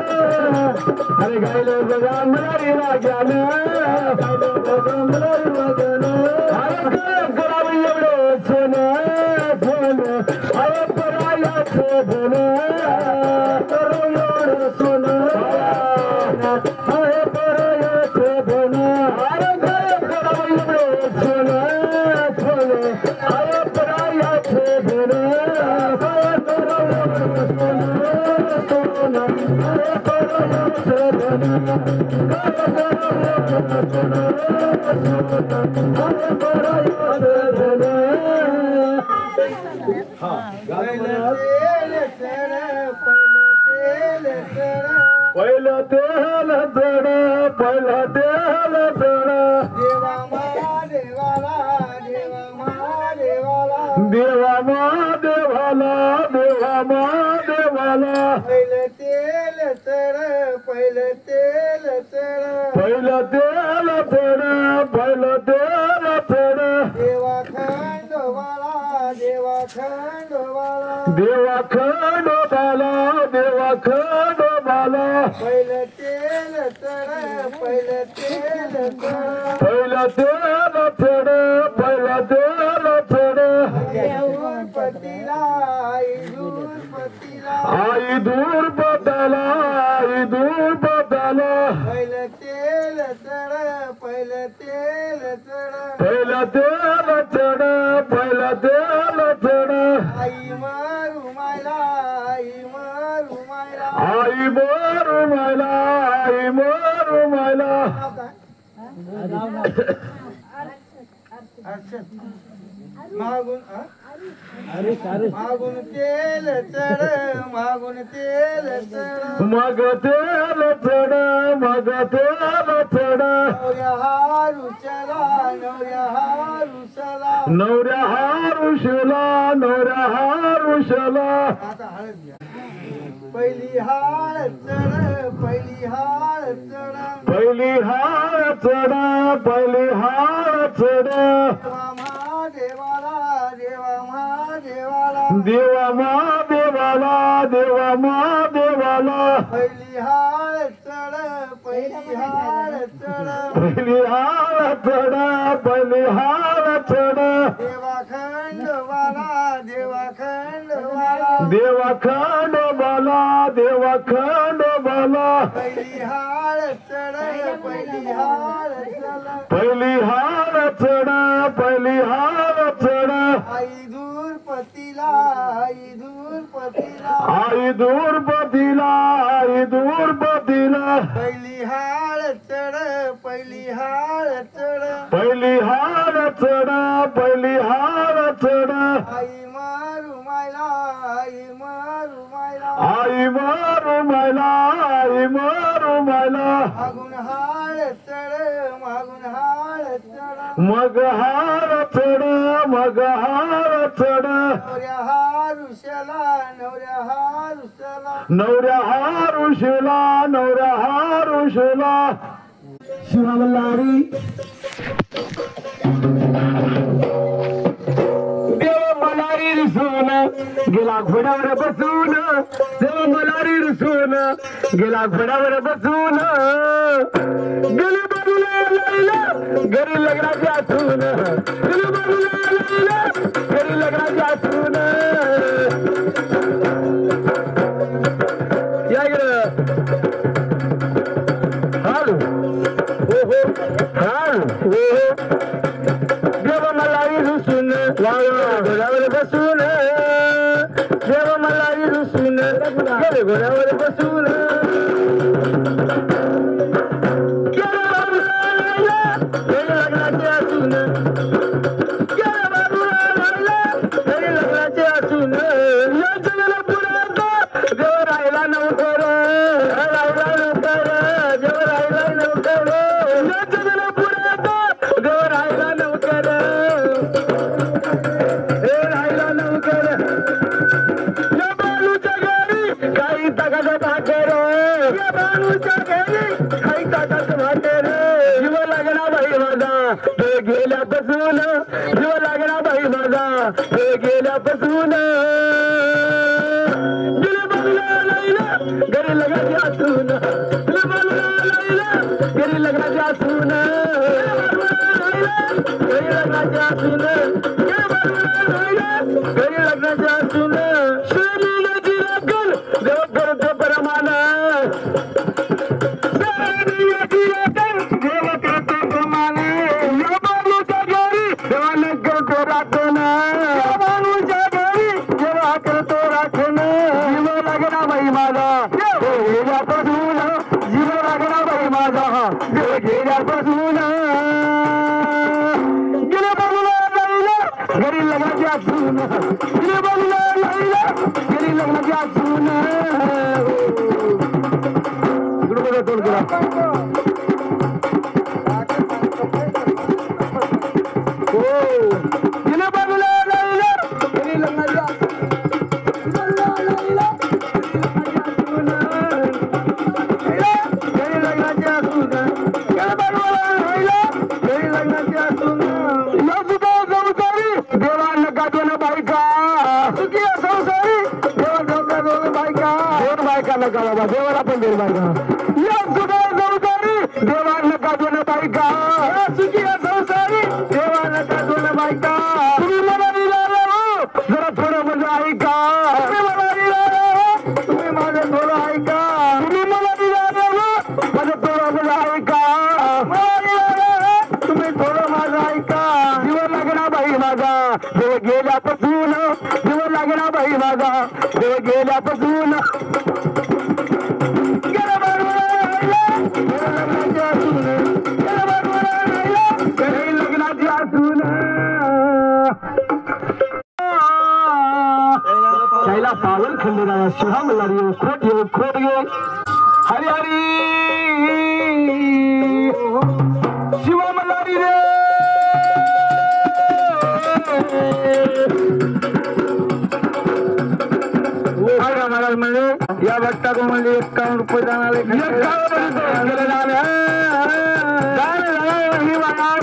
अरे गायलो बघा मराठी वाग्यानं करावं एवढं सोनं सोनं अरे परायाचं धनं एवढं सोनं अरे परायाचं धनं अरे करावं एवढं सोनं सोनं अरे परायाचं धनं पहिलं तेल चढ पहिलं तेल चढ देवा मा देवाला देवा मा देवाला पहिलं तेल चढ पहिलं तेल चढ पहिलं तेल चढ पहिलं तेल चढ देवा खंडोबाला देवा खंडोबाला देवा खंडोबाला देवा खंडोबाला पहिलं तेल चढ पहिलं तेल चढ पहिलं तेल चढ पहिलं तेल चढ पतीला पतीला आई दूर बदला आई दूर बदला पहिलं तेल चढ पहिलं तेल चढ पहिलं तेल चढ पहिलं तेल चढ आई मारू मायला आई मारू मायला आई मारू मायला आई मारू मायला मागून मागून तेल चढ मागून तेल चढ मग तेल चढ मग तेल चढ नवऱ्या हारू चला नवऱ्या हारू चला नवऱ्या हारुषला नवऱ्या हारुषला आता हळद घ्या पहिली हाळ चढ पहिली हाळ चढ पहिली हार चढ पहिली हार चढ देवा महादेवाला देवा महादेवाला देवा मा देवाला पहिली हाळ चढ पहिली हाळ चढ पहिली हार चढ पहिली हार चढ देवा खंडोबाला देवा खंडोबाला देवा खंडोबाला देवा खंडोबाला पहिली हाळ चढ पहिली हाळ चढ पहिली हार चढ पहिली हार चढ आई दूर पतीला आई दूर पतीला आई दूर बदिला आई दूर बदिला पहिली हाळ चढ पहिली हाळ चढ पहिली हार चढ पहिली हार चढ आई मारू मायला आई मारू मायला आई मारू मायला आई मारू मायला मागून हाळ चढ मागून हाळ चढ मग हार चढ मग हार चढ नवऱ्या हारुषला नवऱ्या हारुषला नवऱ्या हारुषला नवऱ्या हारुषला शिवमल्लारी देव मलारी रुसून गेला घोड्यावर बसून देव मलारी रुसून गेला घोड्यावर बसून गेली बाजूला लैला घरी लग्नाची असून गेली बाजूला लैला घरी लग्नाची असून या इकडं हाल हो हो हाल हो हो देव मलारी रुसून घोड्यावर बसून देव मलारी रुसून गेले घोड्यावर बसून लग्नाची असून गेल्यापासून जीव लागला बाई माझा गेल्यापासून घरी लग्नाची असून घरी लग्नाची असून घरी लग्नाची असून घरी लग्नाची असून श्रीलीलाची राखण देव करतो प्रमाण घरी लग्नाची असून घरी लग्नाची असून देवाला पण देर बायका या सुखा संसारी देवाला का दोन बायका सुखी संसारी देवाला का दोन बायका तुम्ही मला दिला जरा थोडं म्हणजे ऐका तुम्ही मला दिला तुम्ही माझं थोडं ऐका तुम्ही मला दिला माझं थोडं म्हणजे ऐका तुम्ही थोडं माझं ऐका जीव लागला बाई माझा देव गेल्यापासून जीव लागला बाई माझा देव गेल्यापासून कैला पावन खंडेराया शिवा मल्हारी खोट ये खोट गे हरी हरी शिवा मल्हारी रे महाराज म्हणजे या भट्टा को म्हणजे 51 रुपये जाणारे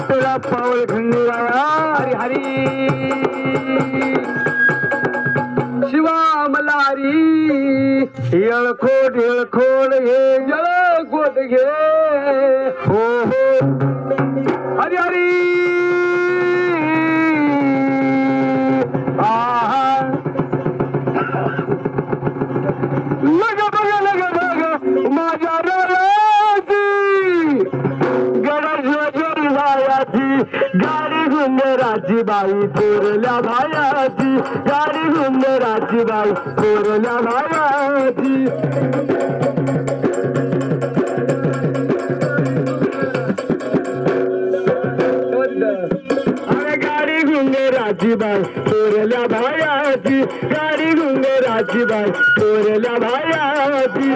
तेरा पावन खंडेराया हरी हरी शिवा मल्हारी येळखोट हे जळखोट घे हो हो हरी हरी लग बघ माझ्या रायाची गणेश गाडी गुंडराची बाई चोरल्या भायाची गाडी गुंडराची बाई चोरल्या भायाची अरे गाडी गुंडराची बाई चोरल्या भायाची गाडी गुंडराची बाई चोरल्या भायाची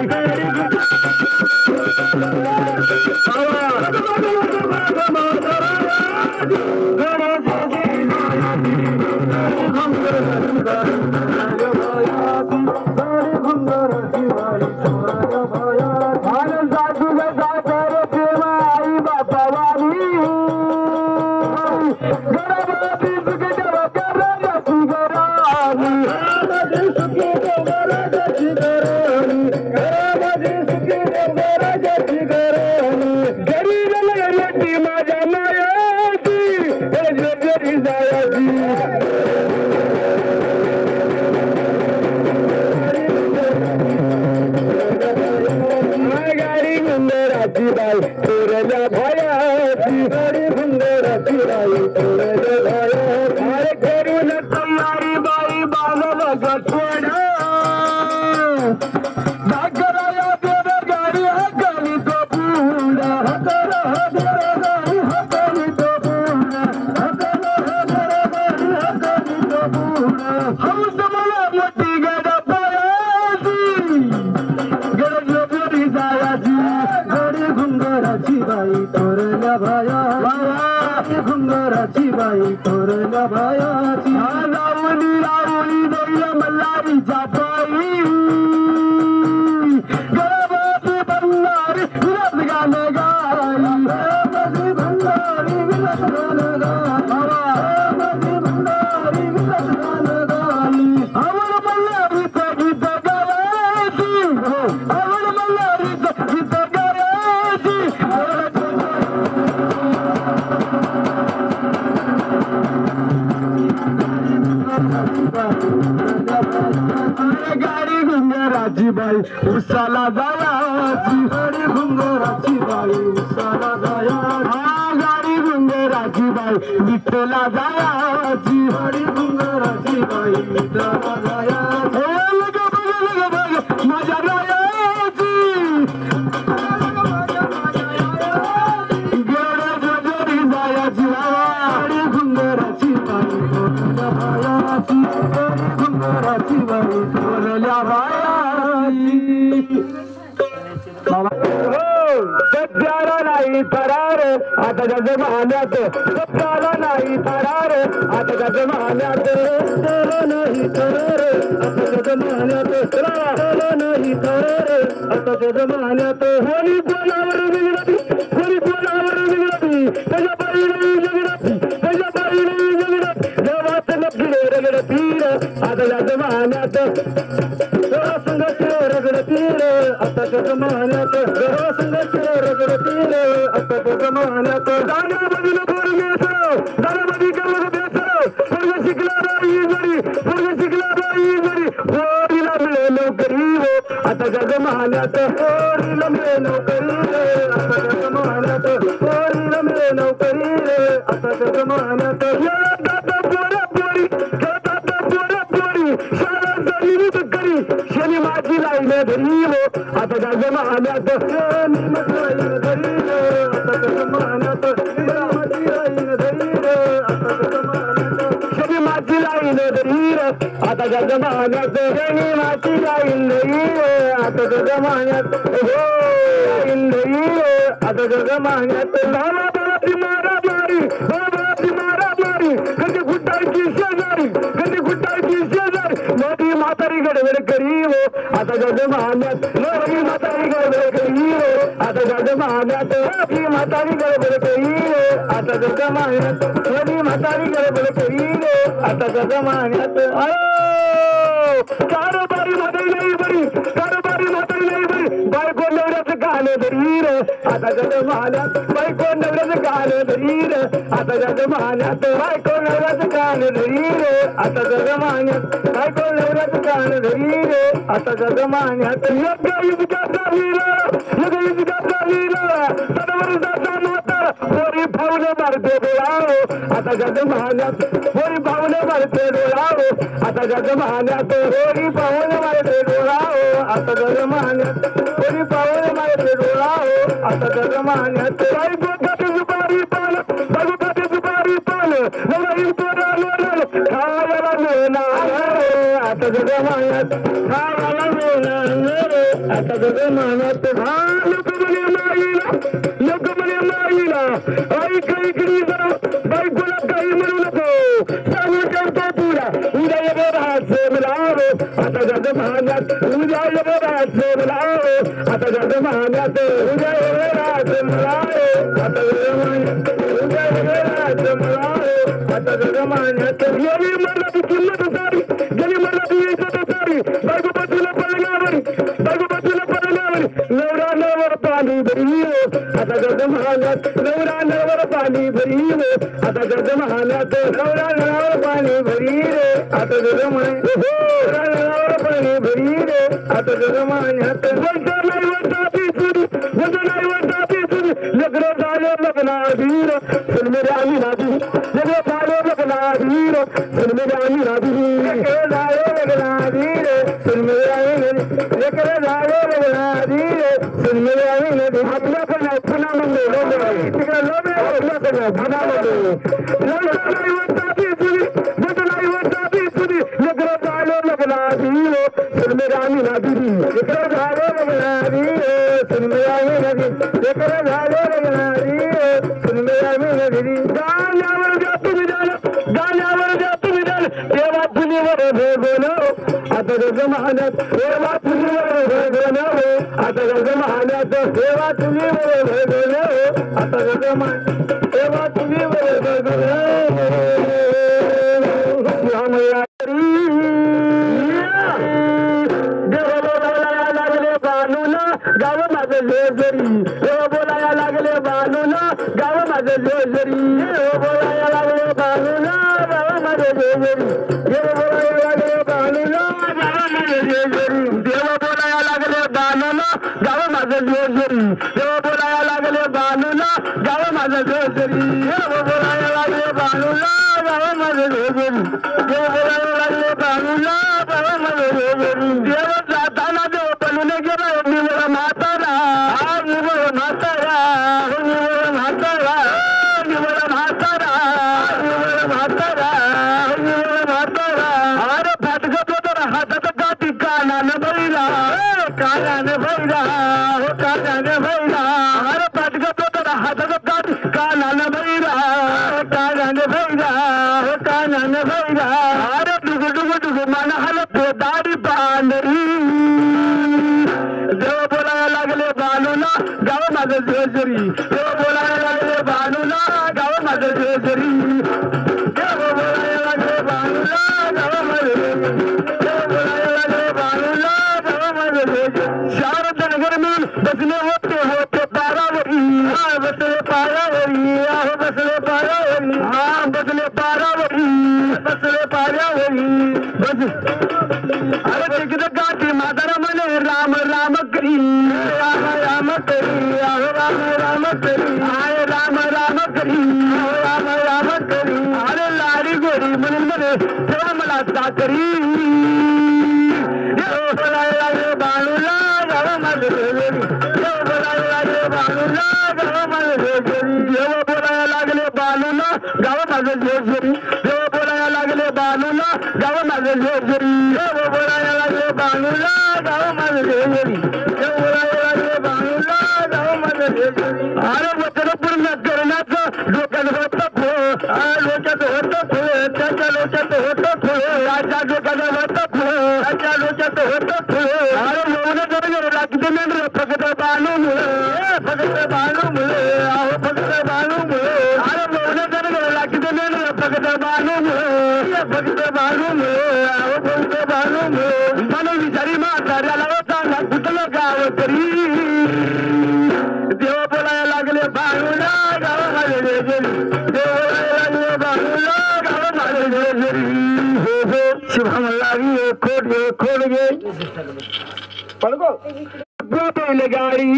घुंगराची बाई थोरल्या बायाची लावणी लावणी दैल मल्हारीच्या पायी गळ्यामध्ये भंगारी विलास गाणं गाई गळ्यामध्ये भंगारी विलास गाणं गाई भंगारी विलास गाणं गाई आवड मल्हारीचं गीत गायची आवड मल्हारीचं गीत गायची गाडी घुंगराची बाई उसाला जायाची गाडी घुंगराची बाई उसाला जायाची गाडी घुंगराची बाई विठ्ठला जायाची गाडी घुंगराची बाई मित्राला जायाची माझ्या रायाची गोड्या जोजरी जायाची गाडी घुंगराची बाई थोरल्या बायाची गाडी घुंगराची बाई थोरल्या बायाची सत्याला नाही थरार आता जमान्यात सत्याला नाही थरार आता जमान्यात त्याला नाही थरार आता जमान्यात त्याला नाही थरार आता जमान्यात कोणी कोणावर बिघडती कोणी कोणावर बिघडती त्याच्या बाई नाही जगडती त्याच्या बाई नाही जगडत देवात नसले रगडती आता जमान्यात संघर्ष रगडतील आता जमान्यात संघर्ष रगडतील आता जमान्यात दानामधील पोरगेसर दानामधी कर्म बेसर पोरग शिकला नाही जरी पोरग शिकला नाही जरी पोरीला मिळे नोकरी हो आता जमान्यात पोरीला मिळे नोकरी आता जमान्यात पोरीला मिळे नोकरी आता जमान्यात खेळतात पोरा पोरी खेळतात पोरा पोरी शाळा जमीन करी शनी माझी लाईन धरी हो आता जमान्यात शनी माझी धरी आता जमान्यात माझी राहीन धरी आता जमान्यात शनी माझी लाईन धरी आता जमान्यात शनी माझी लाईन धरी आता जमान्यात हो लाईन धरी आता जमान्यात बाबाची मारामारी बाबाची मारामारी कधी गुट्टायची शेजारी कधी गुट्टायची शेजारी मोठी म्हातारी गडबड करी हो आता जमान्यात मोठी म्हातारी गडबड करी हो आता जमान्यात मोठी म्हातारी गडबड करी हो आता जमान्यात मोठी म्हातारी गडबड करी हो आता जमान्यात कारोबारी म्हातारी नाही बरी कारोबारी म्हातारी नाही बरी बायको नवऱ्याचं गाणं धरी रे आता जमान्यात बायको नवऱ्याचं गाणं धरी रे आता जमान्यात बायको नवऱ्याचं गाणं धरी रे आता जमान्यात बायको नवऱ्याचं गाणं धरी रे आता जमान्यात योग्य युगाचा वीरा योग्य युगाचा वीरा सदवर जाता माता पोरी भावने मारते डोळाओ आता जमान्यात पोरी भावने मारते डोळाओ आता जमान्यात पोरी भावने मारते डोळाओ आता जमान्यात पोरी भावने मारते डोळाओ आता जमान्यात बायको खाते सुपारी पान बायको खाते सुपारी पान नवरी पोरा लोरल खायला मिळणार आता जमान्यात खायला मिळणार आता जमान्यात लोक म्हणे माईला ऐक इकडे जा बायकोला काही म्हणू नको सांगू करतो तुला उद्या ये बोराचे मिळावो आता जमान्यात उद्या ये बोराचे मिळावो आता जमान्यात उद्या ये बोराचे मिळावो आता जमान्यात उद्या ये बोराचे मिळावो आता जमान्यात गेली मला ती किंमत सारी गेली मला ती इज्जत सारी बायको बाजूला पडल्यावर बायको बाजूला पडल्यावर नवरा नवर पाणी भरी आता जमान्यात नवरा नवर पाणी भरी आता जमान्यात नवरा नवर पाणी भरी आता जमान्यात नवरा नवर पाणी भरी आता जमान्यात वंच नाही वंचाती सुरी वंच नाही वंचाती सुरी लग्न झालं लग्नाधीर सुनमेरे आम्ही नादी लग्न झालं लग्नाधीर सुनमेरे आम्ही नादी लग्न झालं लग्नाधीर सुनमेरे आम्ही नदी लग्न झालं लग्नाधीर सुनमेरे आम्ही नदी आपल्याकडे पुन्हा म्हणले तिकडे लोबे आपल्याकडे पुन्हा म्हणले लग्न नाही वंचाती सुरी वंच नाही वंचाती सुरी लग्न झालं लग्नाधीर सुनमेरे आम्ही नादी लग्न झालं लग्नाधीर सुनमेरे आम्ही नदी लग्न झालं लग्नाधीर सुनमेरे आम्ही नदी जमान्यात सेवा तुम्ही आता जमान्यात सेवा तुम्ही आता जमान्यात सेवा तुम्ही देव बोलायला लागले बानूला गाव माझं जेजरी देव बोलायला लागले बानूला गाव माझं जेजरी देव बोलायला लागले बानूला गाव माझं जेजरी देव बोलायला लागले बानूला गाव माझं जेजरी देव बोलायला लागले बानूला गाव माझं जेजरी देव बोलायला लागले बानूला गाव माझं जेजरी देव बोलायला लागले बानूला गाव माझं जेजरी देव बोलायला लागले बानूला गाव माझं जेजरी देव जाताना देव बनून गेला निवळ म्हातारा निवळ म्हातारा निवळ म्हातारा निवळ म्हातारा निवळ म्हातारा निवळ म्हातारा अरे फाटक तर हातात काठी कानाने भैला कानाने भैला हो कानाने भैला अरे फाटक तर हातात काठी कानाने भैला कानाने भैला हो कानाने भैला अरे डुगु डुगु डुगु मन हलत दाढी पांढरी देव बोलायला लागले बानूला गाव माझं जेजरी देव बोलायला लागले बानूला गाव माझं जेजरी देव बोलायला लागले बानूला गाव माझं जेजरी देव बोलायला लागले बानूला गाव माझं जेजरी शारद नगर मिळून बसले होते पारावरी बसले पारावरी बसले पारावरी बसले पारावरी बसले पारावरी अरे तिकडे गाठी म्हातारा म्हणे राम राम करी राम राम करी राम राम करी आय राम राम करी राम राम करी अरे लाडी गोरी म्हणून म्हणे तेव्हा मला चाकरी देव बोलायला लागले बाणूला गाव माझं जेजरी देव बोलायला लागले बाणूला गाव माझं जेजरी देव बोलायला लागले बाणूला गाव माझं जेजरी देव बोलायला लागले बाणूला गाव माझं जेजरी देव बोलायला लागले बाणूला गाव माझं जेजरी देव बोलायला लागले बाणूला गाव माझं जेजरी अरे वचन पूर्ण करण्याचं डोक्यात होतं फळ डोक्यात होतं फळ त्याच्या डोक्यात होतं फळ त्याच्या डोक्यात होतं फळ त्याच्या डोक्यात होतं फळ अरे एवढं जर लागते मेंढर फक्त बाणूमुळे फक्त बाणूमुळे अहो फक्त बाणूमुळे अरे एवढं जर लागते मेंढर फक्त बाणूमुळे फक्त बाणूमुळे अहो फक्त बाणूमुळे म्हणून विचारी म्हाताऱ्याला सांगा कुठलं गाव तरी देव बोलायला लागले बाणूला गाव माझे जेजरी देव बोलायला लागले बाणूला गाव माझे जेजरी हो हो शुभम लागी खोड गे पडको बैलगाडी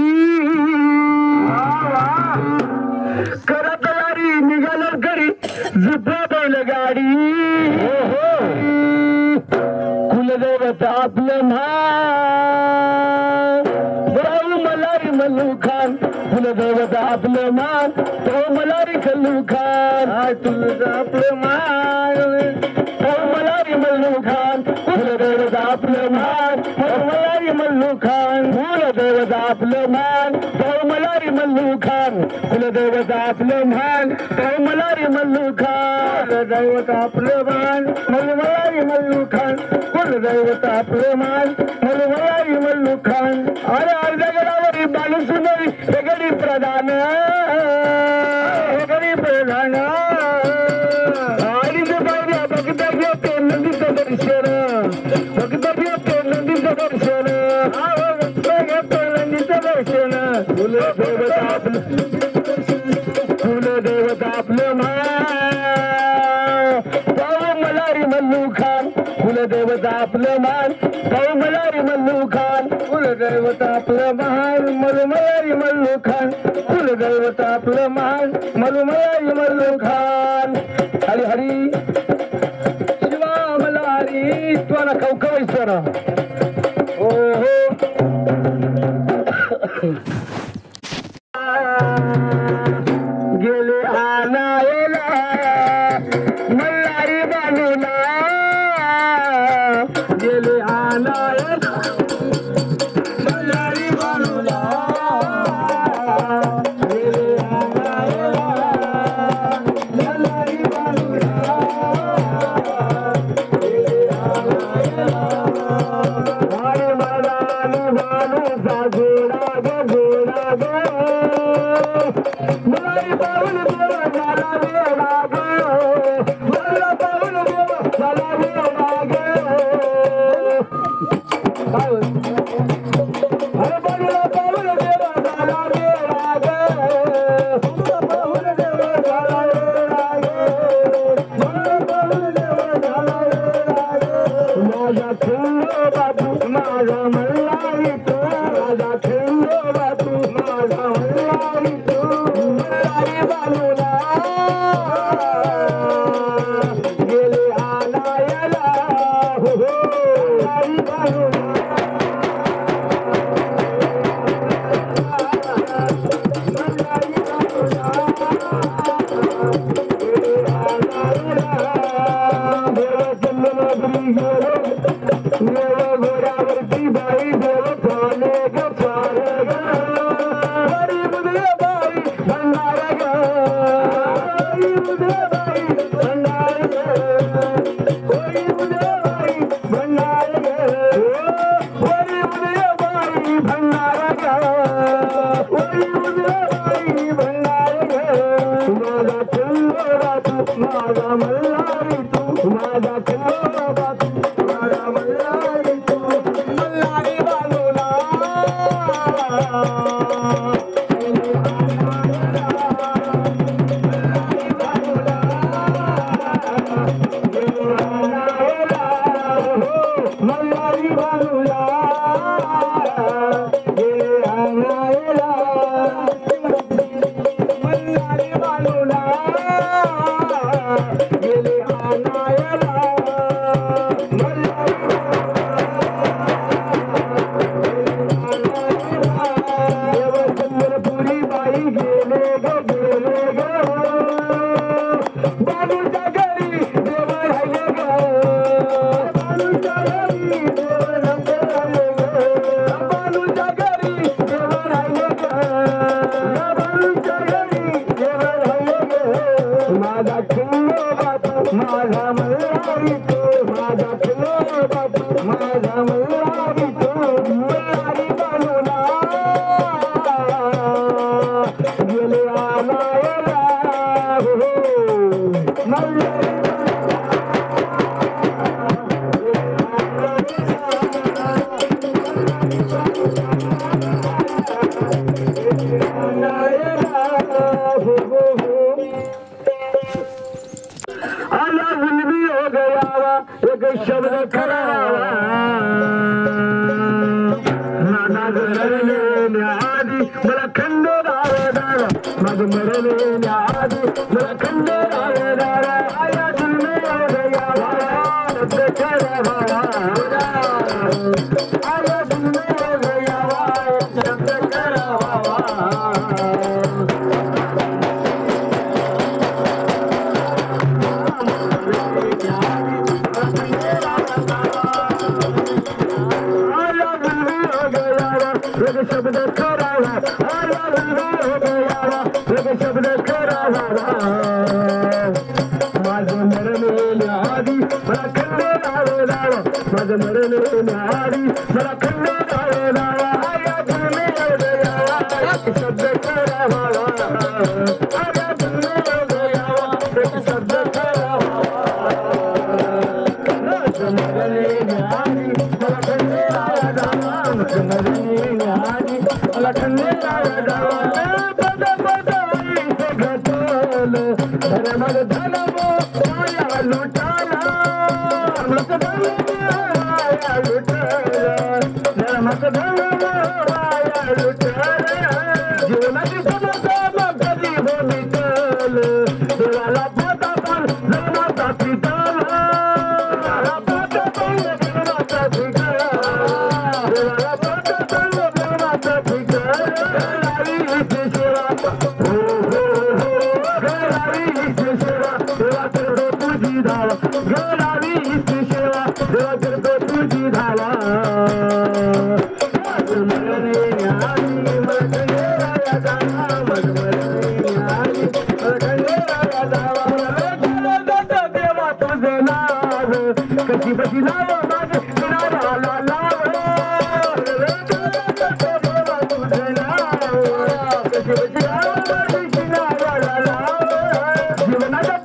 करत गाडी निघाल घरी झुप बैलगाडी हो हो कुलदेवत आपलं मान मलारी मल्लू खान कुलदेवत आपलं मान तो मलारी कल्लू खान तुझं आपलं मान तो मलारी मल्लू खान कुलदेवत आपलं मान तो मलारी मल्लू खान कुलदेवत आपलं मान तो मलारी मल्लू खान कुलदेवत आपलं मान तो मलारी मल्लू खान कुलदैवत आपलं मान मलारी मल्लू खान कुलदैवत आपलं मान मलारी मल्लू खान अरे अर्ध्या गडावरी बालू सुंदरी हे गडी प्रधान आणि ते पाहिजे भक्त घेते नदीचं दर्शन भक्त घेते नदीचं दर्शन घेतो नदीचं दर्शन कुलदेवत आपलं मान मलारी मल्लू खान कुलदेवत आपलं मान मलारी मल्लू खान कुलदैवत आपलं मान मलारी मल्लू खान कुलदैवत आपलं मान मलारी मल्लू खान हरी हरी शिवा मलारी तुला कवकवायचं ना हो हो गेले आनायला मल्हारी बानूला गेले आनायला मल्हारी बानूला गेले आनायला मल्हारी बानूला गेले आनायला मला पाहून देव झाला वेडा ग काय होय अरे मला पाहून देव झाला वेडा ग मला पाहून देव झाला वेडा ग मला पाहून देव झाला वेडा ग माझा खिल्लो बापू माझा मल्हारी तू माझा खिल्लो बापू माझा मल्हारी तू मल्हारी बालूला गेले आणायला हो हो मल्हारी बालूला मल्हारी बालूला गेले आणायला देवचंद्रनगरी गेलो देव घोड्यावरती बाई देव चाले ग चाले ग हरी मुदे बाई भंडार ग हरी मुदे बाई भंडार ग हरी मुदे बाई भंडार ग हरी मुदे बाई भंडार ग हरी मुदे बाई भंडार ग माझा खिल्लो बापू माझा मल्हारी तू माझा खिल्लो बापू माझा मल्हारी तू मल्हारी बालूला मल्हारी बालूला गेले आणायला मल्हारी बालूला गेले आणायला देवचंद्रपुरी बाई गेले ग बालूच्या घरी देव राहिले ग बालूच्या घरी देव राहिले ग बालूच्या घरी देव राहिले ग बालूच्या घरी देव राहिले ग माझा खिल्लो बापू माझा मल्हारी तू माझा खिल्लो बापू माझा मल्हारी तू मल्हारी बालूला गेले आणायला हो मल्हारी आला जुलमी हो गया एक शब्द करावा माझा मरण्याआधी मला खंड दारा माझं मरण्याआधी मला खंड दारा आया जुलमी हो गया शब्द करावा आया जुलमी हो गया शब्द करावा शब्द करावा आया हो गया शब्द करावा माझं मरण्याआधी मला खंड दारा माझं मरण्याआधी मला खंड दारा आया जुलमी हो गया शब्द करावा आया जुलमी हो गया शब्द करावा माझं मरण्याआधी मला खंड दारा माझं मरण्याआधी मला खंड दारा पद पद घटल धर्मद धनव माया लुटाला मत धनव माया लुटाला धर्मद धनव माया लुटाला जीवनाची समस्या मग कधी हो निकल देवाला पोटा पण जन्माचा पिताला देवाला पोटा पण जन्माचा पिताला देवाला पोटा पण जन्माचा पिताला सेवा हो हो हो गलावी सेवा देवा करतो तुझी धावा गलावी सेवा देवा करतो तुझी धावा माझं मरण्याआधी मला खंडेराया जावा माझं मरण्याआधी मला खंडेराया जावा देवा तुझं नाव कशी बशी नाव माझं नावाला लाव देवा तुझं नाव कशी बशी नाव माझं नावाला लाव जीवनाचा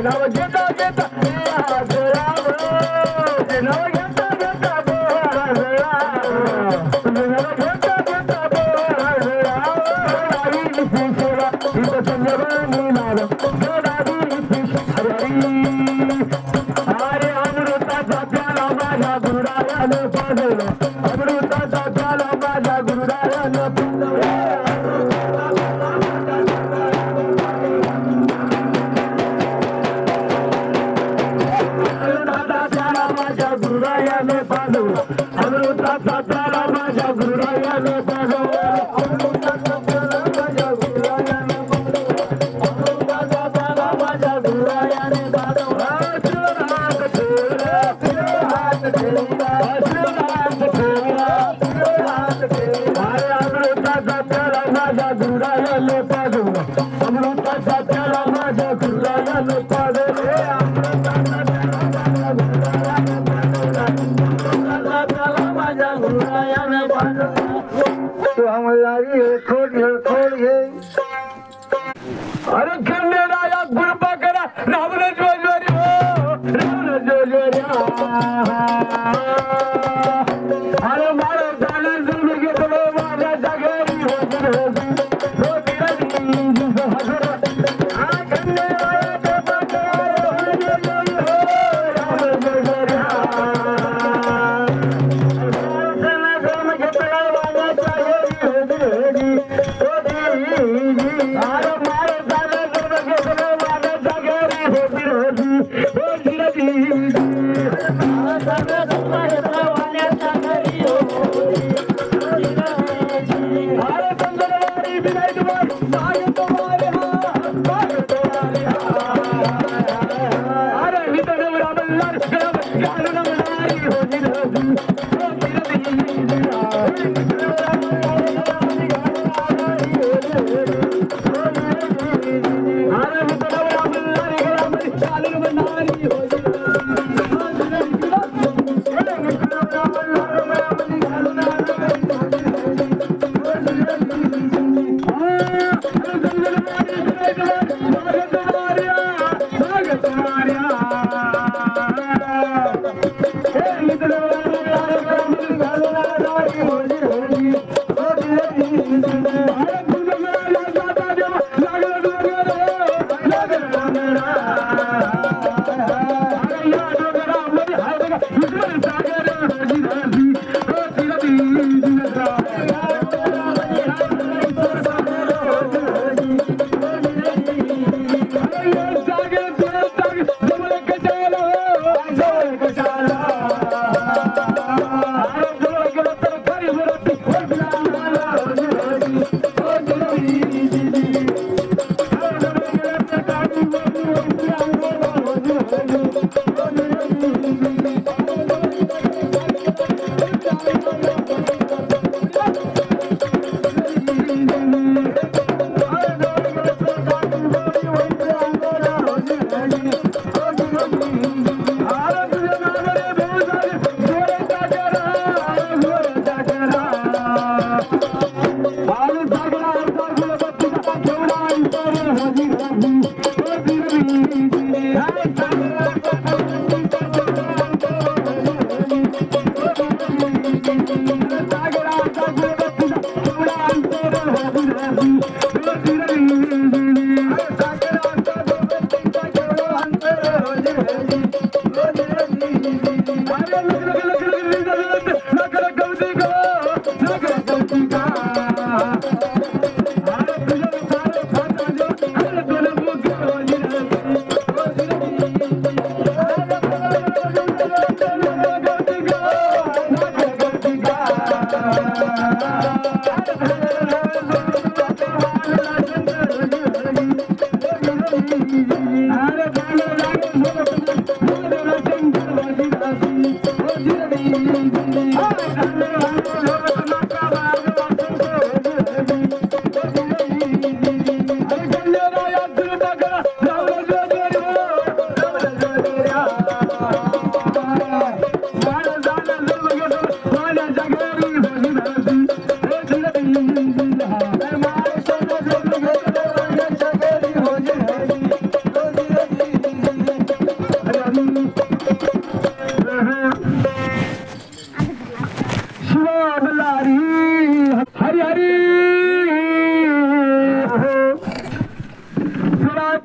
नाव घेता घेता देहात राम तुझे नाव घेता घेता देहात राम तुझे नाव घेता घेता देहात राम हरी सेवा इथं संजवानी नाव हरी अरे अमृताचा प्याला माझ्या गुरुरायानं पाजवला अमृताचा प्याला माझ्या गुरुरायानं पाजवला गुरुरायाने पाजवला अमृताचा प्याला माझ्या गुरुरायाने पाजवला अमृताचा प्याला माझ्या गुरुरायाने अमृताचा प्याला माझ्या गुरुरायाने पाजवला हात ठेवला हात ठेवला हात ठेवला अमृताचा प्याला माझ्या गुरुरायाने पाजवला अमृताचा प्याला माझ्या गुरुरायाने पाजवला अरे खंडेराया कृपा करा रावण जोजोरी हो रावण जोजोरी अरे मारो जाना जिंदगी तो माझ्या जागेरी होती खंडेराया कृपा करा रावण जोजोरी हो रावण जोजोरी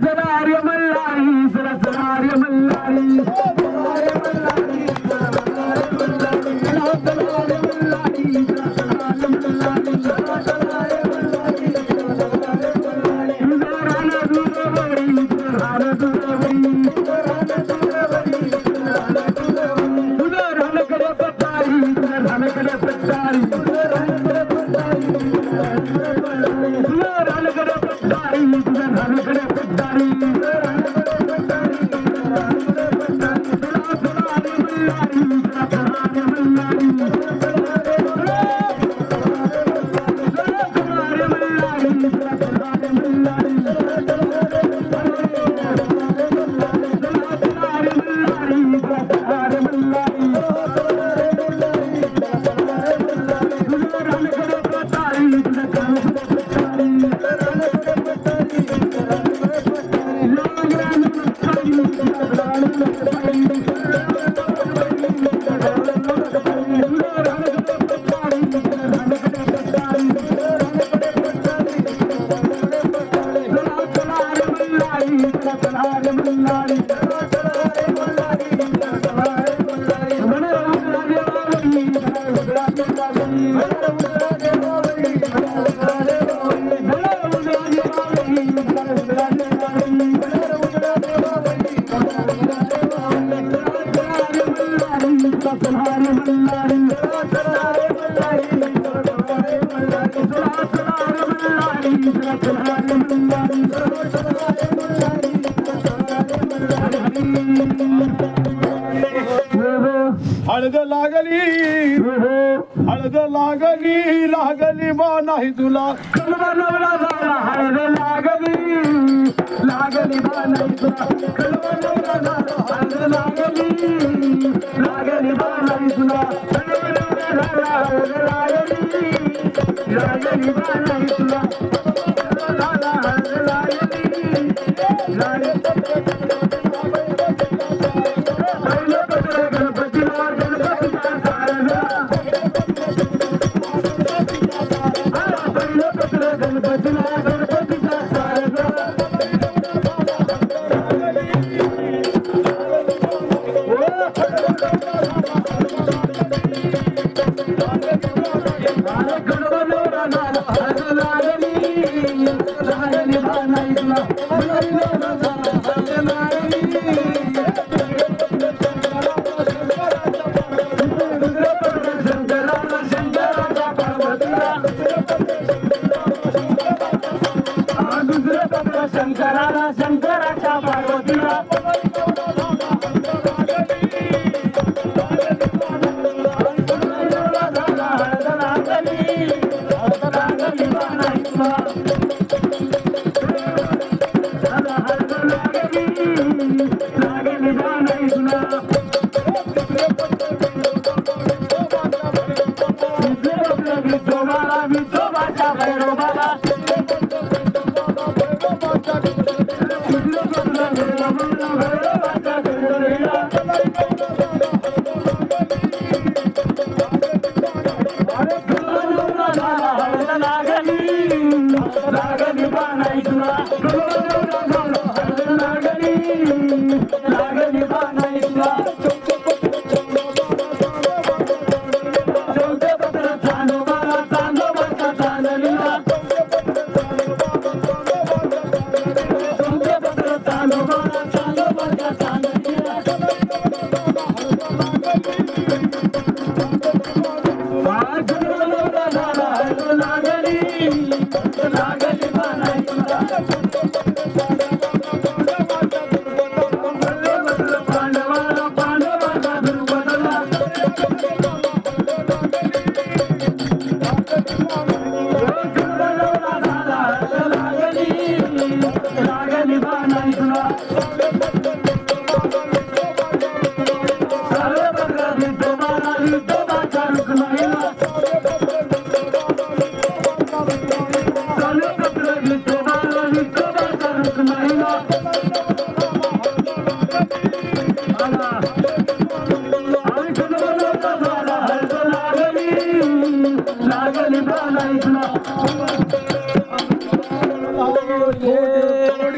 चला रे मल्हारी चला रे मल्हारी हळद लागली हळद लागली लागली बा नाही तुला हळद लागली लागली बा नाही तुला हळद लागली लागली बा नाही तुला हळद लागली लागली बा नाही तुला हळद शंकराला शंकराच्या पार्वतीला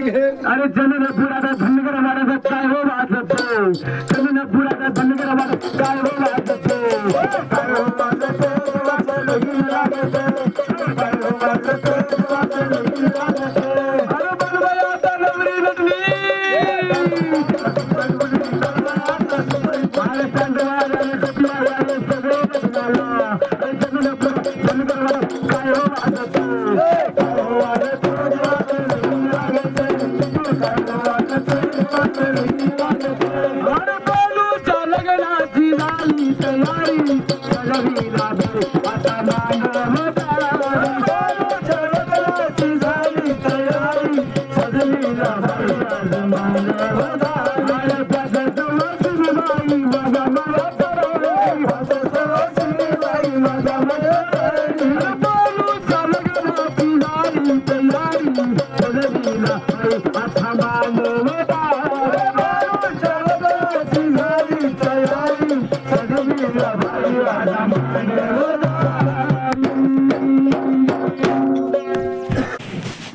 अरे जननपुराचा धनगर वाड्याचा काय हो वाजतो जननपुराचा धनगर वाड्याचा काय हो वाजतो काय हो वाजतो अरे बनवाया आता नवरी लग्नी अरे चंद्रवाला कपिला सगळे लग्नाला अरे जननपुरा धनगर वाड्याचा काय हो वाजतो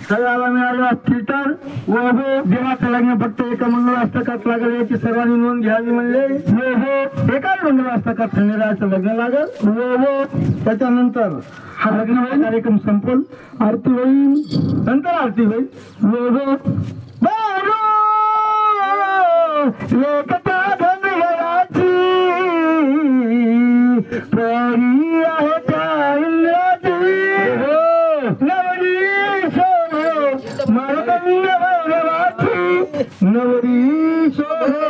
सगळ्याला मिळालेला थिएटर व देवाचं लग्न फक्त एका मंगळाष्टकात लागेल याची सर्वांनी नोंद घ्यावी म्हणले एकाच मंगळाष्टकात संध्याकाळचं लग्न लागेल त्याच्यानंतर हा लग्न कार्यक्रम संपल आरती होईल नंतर आरती होईल प्रेरी आहे त्या इंद्राची नवरी शोभे मारकंड भैरवाची नवरी शोभे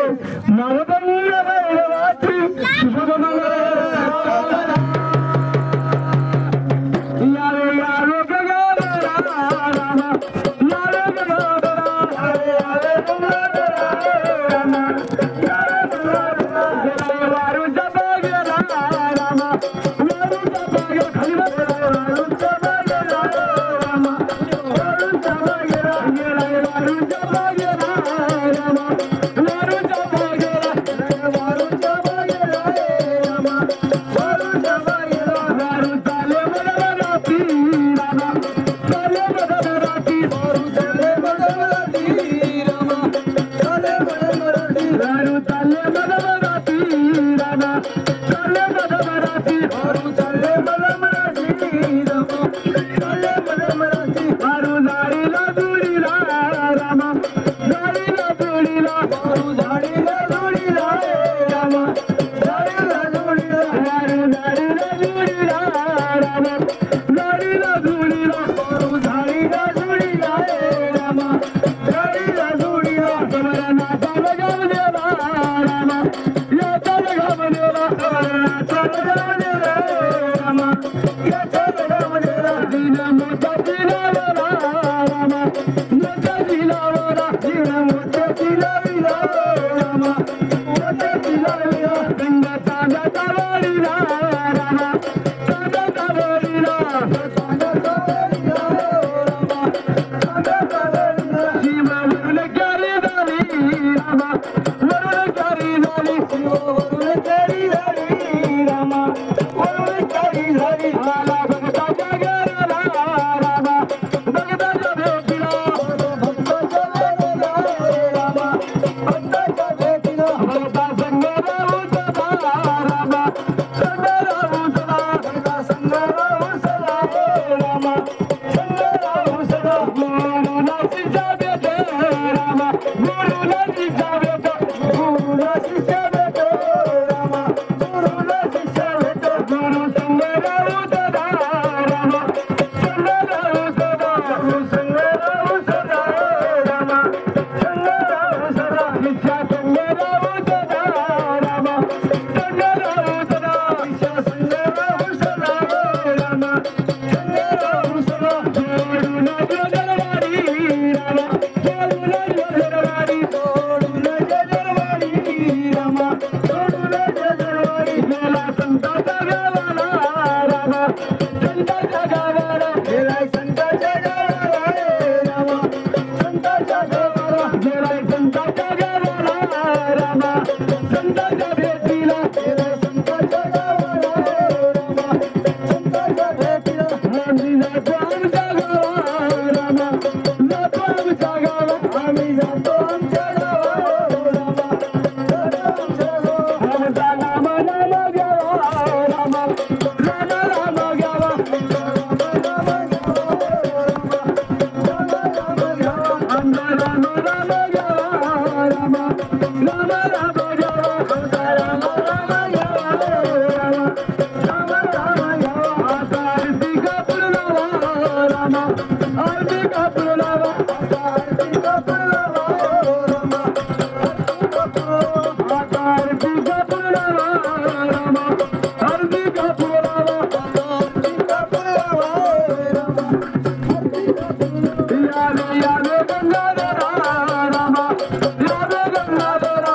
मारकंड भैरवाची शुभमंगल यारे यारे गगनरा रामा यारे गगनरा यारे गगनरा रामा यारे गगनरा वारू जबगरा रामा वारू जबगरा खलीवरा वारू जबगरा रामा वारू जबगरा वारू जबगरा रामा वारू जबगरा वारू जबगरा रामा वारू जबगरा वारू ताले मदराती रामा ताले मदराती वारू ताले मदराती रामा ताले मदराती वारू ताले मदराती रामा ताले मदराती वारू ताले मदराती रामा ताले मदराती वारू झाडीला जुडीला रामा झाडीला जुडीला वारू झाडीला जुडीला रामा झाडीला जुडीला वारू झाडीला जुडीला रामा झाडीला जुडीला वारू झाडीला जुडीला रामा झाडीला जुडीला समरनाचा लगावलेला रामा याचा लगावलेला समरनाचा लगावलेला रामा याचा लगावलेला दिन मोठा दिलावला रामा मोठा दिलावला दिन मोठा दिलावला रामा मोठा दिलावला गंगा तांदा वाडीला रामा तांदा वाडीला तांदा वाडीला रामा तांदा वाडीला शिवा वरुण करी झाली रामा वरुण करी झाली शिवा वरुण करी झाली रामा वरुण करी झाली आला भक्ताच्या घराला रामा भक्ताच्या भेटीला भक्ताच्या भेटीला रामा भक्ताच्या भेटीला भक्ता संग राहू सदा रामा संग राहू सदा भक्ता संग राहू सदा रामा संग राहू सदा गुरुला शिष्या भेटे रामा गुरुला शिष्या भेटे गुरुला शिष्या भेटे रामा गुरुला शिष्या भेटे गुरु संग राहू सदा रामा संग राहू सदा गुरु संग राहू सदा रामा संग राहू सदा शिष्या संग राहू सदा रामा संग राहू सदा शिष्या संग राहू सदा रामा संग राहू सदा जोडून जोडवाडी रामा जोडून जोडवाडी आमच्या गावात आम्ही जातो आमच्या गावात आमचा नाम नाम घ्यावा राम राम राम घ्यावा आमचा राम राम घ्यावा राम राम राम घ्यावा आमचा राम राम घ्यावा राम राम घ्यावा आता आरती कापूर लावा राम आरती कापूर लावा आता आरती कापूर लावा राम आता आरती कापूर लावा राम आरती कापूर लावा आता आरती कापूर लावा राम यावे गंगाधरा राम यावे गंगाधरा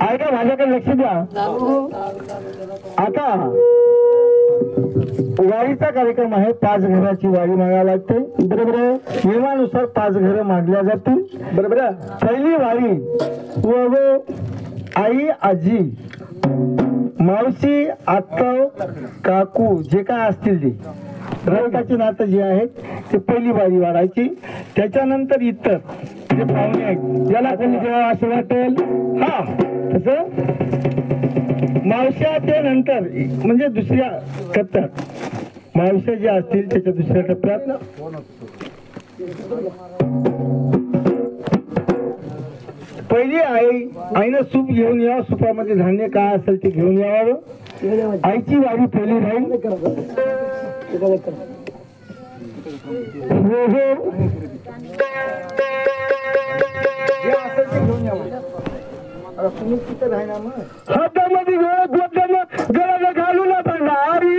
ऐका माझ्याकडे लक्ष द्या. आता वारीचा कार्यक्रम आहे. 5 घराची वारी मागावी लागते. बरोबर आहे. नियमानुसार 5 घरं मागल्या जातील. बरोबर आहे. पहिली वारी व आई आजी मावशी आत्ता काकू जे काय असतील ते रक्ताचे नातं जे आहेत ते पहिली वारी वाढायची. त्याच्यानंतर इतर जे पाहुणे आहेत ज्याला कोणी जेव्हा असं वाटेल हा तसं मावश्या ते नंतर म्हणजे दुसऱ्या टप्प्यात मावश्या ज्या असतील त्याच्या दुसऱ्या टप्प्यात पहिली आईनं सूप घेऊन यावं. सुपामध्ये धान्य काय असेल ते घेऊन यावं. आईची वारी पहिली राहील. हातामध्ये गळा घालून भंडारी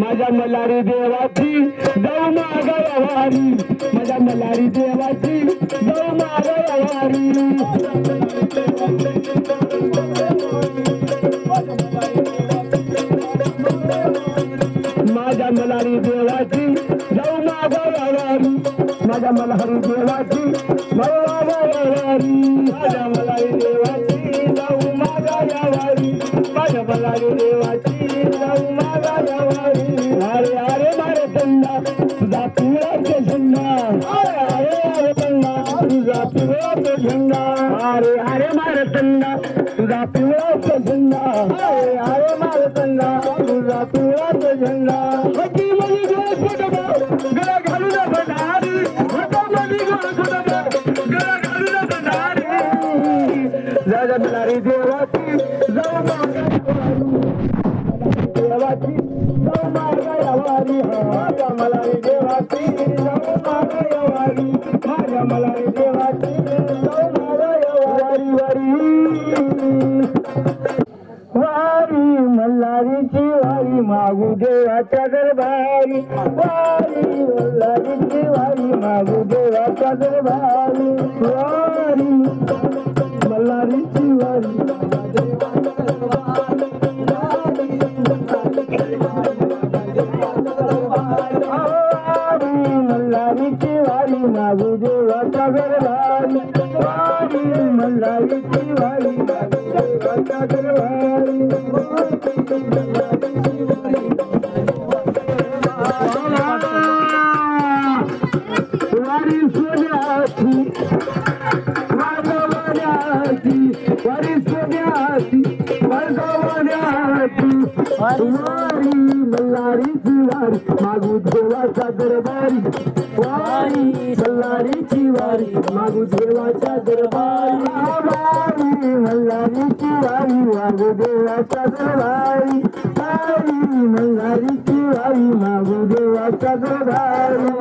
माझ्या मल्हारी देवाची जाऊ मागाया वारी. माझ्या मल्हारी देवाची जाऊ मागाया वारी. माझ्या मल्हारी देवाची जाऊ मागाया वारी. माझ्या मल्हारी देवाची जाऊ मागाया वारी. माझ्या मल्हारी देवाची जाऊ मागाया वारी. माझ्या मल्हारी देवाची अरे अरे मारे तंडा तुझा पिवळा झेंडा अरे अरे तंडा तुझा पिवळा झेंडा अरे अरे मारे तंडा तुझा पिवळा झेंडा अरे अरे मारे तंडा तुझा पिवळा झेंडा वटी मनी गोल फुटबॉल गळा घालू ना भंडारी वटा मनी गोल फुटबॉल गळा घालू ना भंडारी राजा मलारी देवाची जाऊ देवाची जाऊ मागायावारी माझ्या मलारी देवाची जाऊ मागायावारी माझ्या मलारी देवाची जाऊ मागायावारी वारी मल्हारीची वारी मागू देवाच्या दरबारी वारी मल्हारीची वारी मागू देवाच्या दरबारी वारी मल्हारीची वारी मल्हारीची वारी मागू देवाच्या दरबारी वारी मल्हारीची वारी मागू देवाच्या दरबारी वारी सोन्याची वागवण्याची वारी सोन्याची वागवण्याची वारी मल्हारीची वारी मागू देवाच्या दरबारी वारी मल्हारीची वारी मागू देवाच्या दरबारी वारी मल्हारीची वारी मागू देवाच्या दरबारी वारी मल्हारीची वारी मागू देवाच्या दरबारी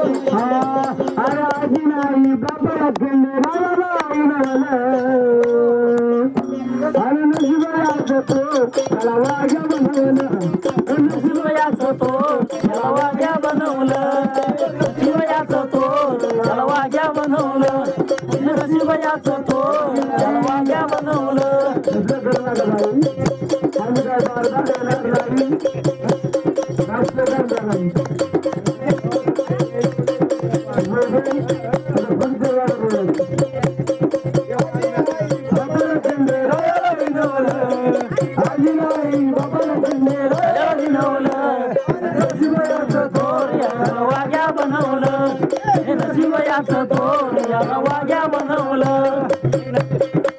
अरे आजी नाही बाबा खंडे अरे नशिबायाचा तो त्याला वाघ्या बनवलं नशिबायाचा तो त्याला वाघ्या बनवलं नशिबायाचा तो त्याला वाघ्या बनवलं नशिबायाचा तो त्याला वाघ्या बनवलं आम्ही काय मार्गा देणार नाही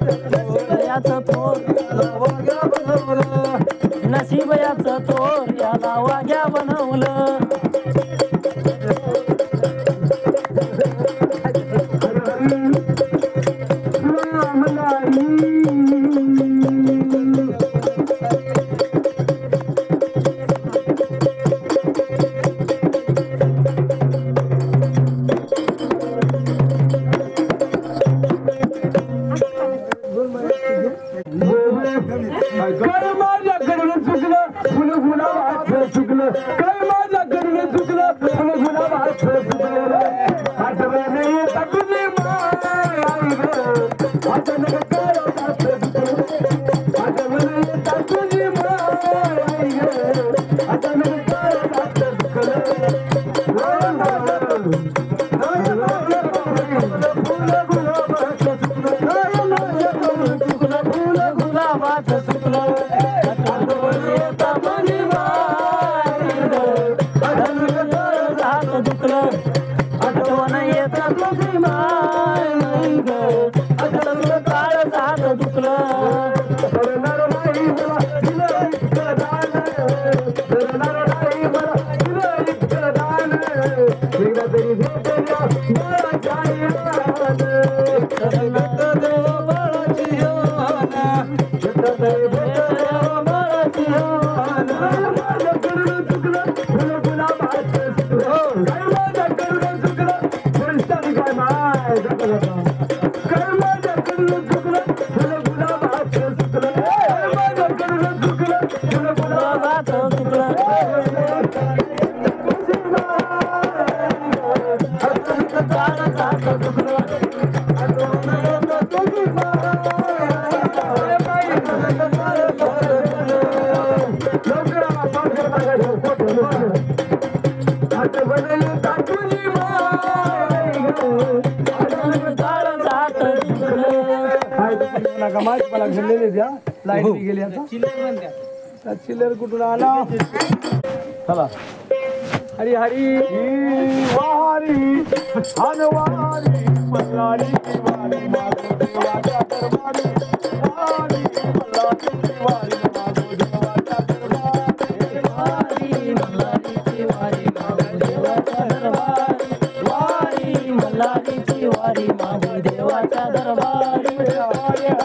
नशिबायाचं थोर याला वाघ्या बनवलं नशिबायाचं थोर याला वाघ्या बनवलं काय माझ्याकडून चुकलं फुल गुलाबाचं चुकलं काय माझ्याकडून चुकलं फुल गुलाबाचं चुकलं आठवण येता तुझी माय आई ग अचानक काळोखाचं चुकलं आठवण येता तुझी माय आई ग अचानक काळोखाचं चुकलं फुल गुलाबाचं चुकलं आठवण येता तुझी माय ग अचानक काळोखाचं चुकलं करणार नाही मला दिलं इतकं दान करणार नाही मला दिलं इतकं दान एकदा तरी भेटल्या बाळाच्या लवकर हात बनली टाकली माय नका माहिती मला घेतलेले द्या लाईट गेली आता चिल्लर कुठून आला चला हरी हरी वारी हनवारी मल्हारी वारी माधव देवाच्या दरबारी वारी मल्हारी वारी माधव देवाच्या दरबारी वारी मल्हारी वारी माधव देवाच्या दरबारी वारी मल्हारी वारी माधव देवाच्या दरबारी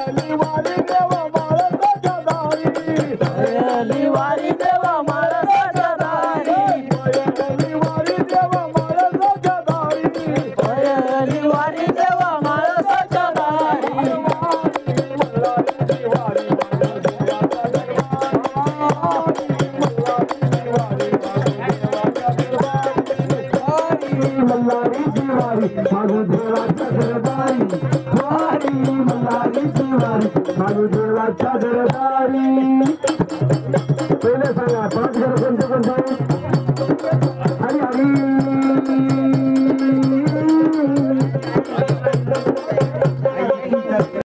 हरी वारी देवा माळसाच्या दारी हरी वारी देवा माळसाच्या दारी हरी वारी देवा माळसाच्या दारी हरी वारी देवा माळसाच्या दारी मल्हारी वारी माधव देवाच्या दरबारी मल्हारी वारी माधव देवाच्या दरबारी वारी मल्हारी वारी माधव देवाच्या दरबारी पहिले सांगा पाच घर कोणते कोणते हरी हरी